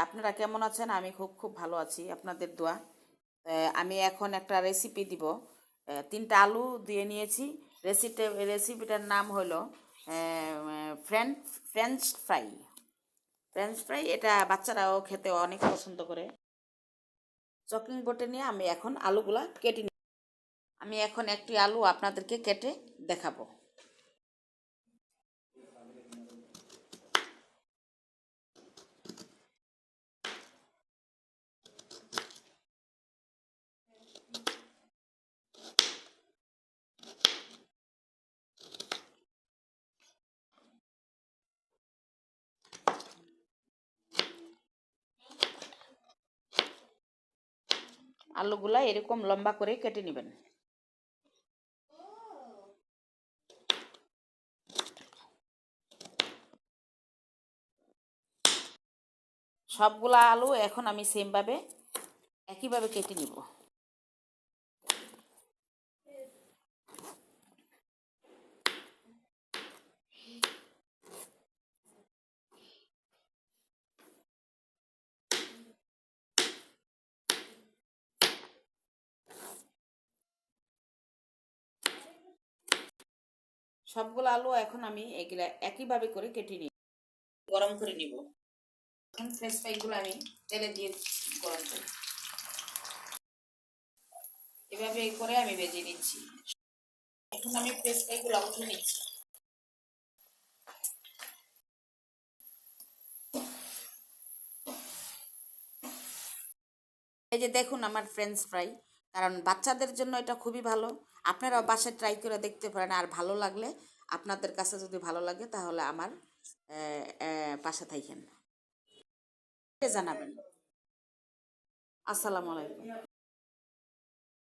আপনারা কেমন আছেন? আমি খুব খুব ভালো আছি, আপনাদের দোয়া। আমি এখন একটা রেসিপি দিব। 3টা আলু দিয়ে নিয়েছি। রেসিপিটার নাম হলো French French fry. French fry এটা বাচ্চারাও খেতে অনেক পছন্দ করে। চকিং বোর্ডে নিয়ে আমি এখন আলুগুলা কেটে নিই। আমি এখন একটি আলু আপনাদেরকে কেটে দেখাবো। আলুগুলা এরকম লম্বা করে কেটে নেবেন। সবগুলা আলু এখন আমি সেমভাবে একইভাবে কেটে নিব। সবগুলো আলু এখন আমি এগুলা একইভাবে করে কেটে নিই, গরম করে নিব। এখন ফ্রেঞ্চ ফ্রাইগুলো আমি তেলে দিয়ে গরম করি। এভাবে করে আমি ভেজে নিচ্ছি। এখন আমি ফ্রেঞ্চ ফ্রাইগুলো উঠে নিচ্ছি। এই যে দেখুন আমার ফ্রেঞ্চ ফ্রাই, কারণ বাচ্চাদের জন্য এটা খুবই ভালো। আপনারাও বাসায় ট্রাই করে দেখতে পারেন। আর ভালো লাগলে, আপনাদের কাছে যদি ভালো লাগে তাহলে আমার পাশে থাকেন, জানাবেন। আসসালামু আলাইকুম।